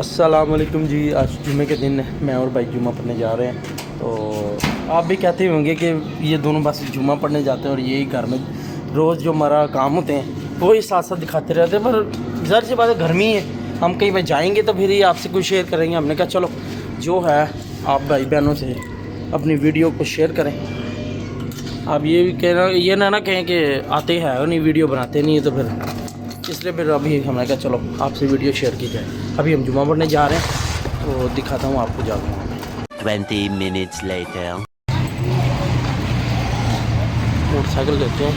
अस्सलामुअलैकुम जी। आज जुमे के दिन मैं और भाई जुमा पढ़ने जा रहे हैं। तो आप भी कहते होंगे कि ये दोनों बस जुमा पढ़ने जाते हैं और यही घर में रोज़ जो हमारा काम होते हैं वो ही साथ साथ दिखाते रहते हैं। पर ज़ाहिर सी बात है, गर्मी है, हम कहीं पर जाएंगे तो फिर ही आपसे कुछ शेयर करेंगे। हमने कहा चलो जो है आप भाई बहनों से अपनी वीडियो को शेयर करें। आप ये भी कहना, ये ना कहें कि आते हैं नहीं वीडियो बनाते नहीं है, तो फिर इसलिए फिर अभी हमने कहा चलो आपसे वीडियो शेयर की जाए। अभी हम जुमा पढ़ने जा रहे हैं तो दिखाता हूँ आपको जाता हूँ। 20 minutes later. मोटरसाइकिल लेते हैं।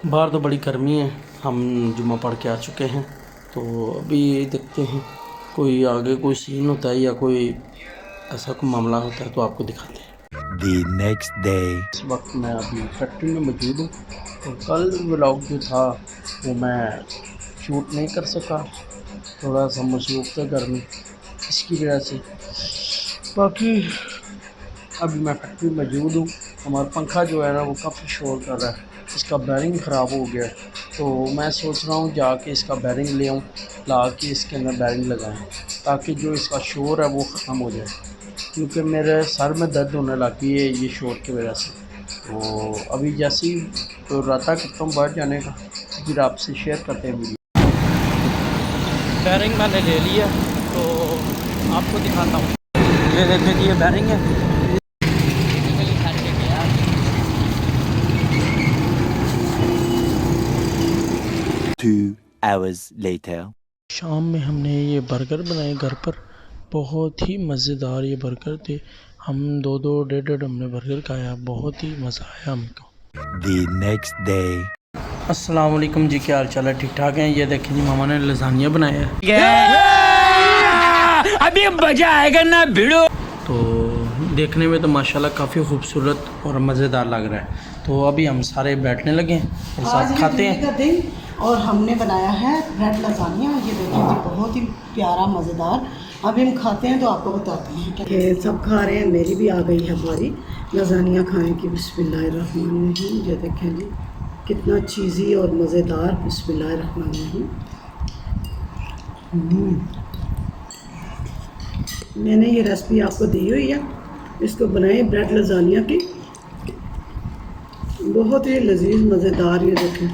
बाहर तो बड़ी गर्मी है, हम जुमा पढ़ के आ चुके हैं। तो अभी देखते हैं कोई आगे कोई सीन होता है या कोई ऐसा कोई मामला होता है तो आपको दिखाते हैं। The next day. इस वक्त मैं अभी फैक्ट्री में मौजूद हूँ। तो कल व्लॉग जो था वो मैं शूट नहीं कर सका, थोड़ा सा मसरूफ़ था घर में, इसकी वजह से। बाकी अभी मैं फैक्ट्री में मौजूद हूँ। हमारा पंखा जो है ना वो काफ़ी शोर कर रहा है, इसका बैरिंग ख़राब हो गया है। तो मैं सोच रहा हूँ जाके इसका बैरिंग ले आऊँ, ला के इसके अंदर बैरिंग लगाएं ताकि जो इसका शोर है वो ख़त्म हो जाए, क्योंकि मेरे सर में दर्द होने लगी है ये शोर की वजह से। तो अभी जैसे ही तो राता करता हूँ बाहर जाने का, फिर आपसे शेयर करते हैं वीडियो। बैरिंग मैंने ले लिया तो आपको दिखाता हूँ। ये देखें कि ये बैरिंग है। 2 hours later. शाम में हमने ये बर्गर बनाए घर पर, बहुत ही मज़ेदार ये बर्गर थे। हम दो डेढ़ हमने बर्गर खाया, बहुत ही मज़ा आया हमको। The next day. अस्सलाम वालेकुम जी, क्या हाल चाल है? ठीक ठाक हैं? ये देखें जी मामा ने लसानिया बनाया है। अभी मजा आएगा ना भिड़ो। तो देखने में तो माशाल्लाह काफ़ी खूबसूरत और मज़ेदार लग रहा है। तो अभी हम सारे बैठने लगे हैं और साथ खाते हैं। का दिन और हमने बनाया है ब्रेड लसानिया। ये देखिए जी, बहुत ही प्यारा मज़ेदार। अभी हम खाते हैं तो आपको बताते हैं। ये सब खा रहे हैं, मेरी भी आ गई है हमारी लसानिया खाने की। बिस्मिल्लाहिर्रहमानिर्रहीम। ये देखें जी कितना चीज़ी और मज़ेदार। बिस्मिल्लाहिर्रहमानिर्रहीम। मैंने ये रेसिपी आपको दी हुई है, इसको बनाए ब्रेड लसानिया की, बहुत ही लजीज मज़ेदार। ये देखें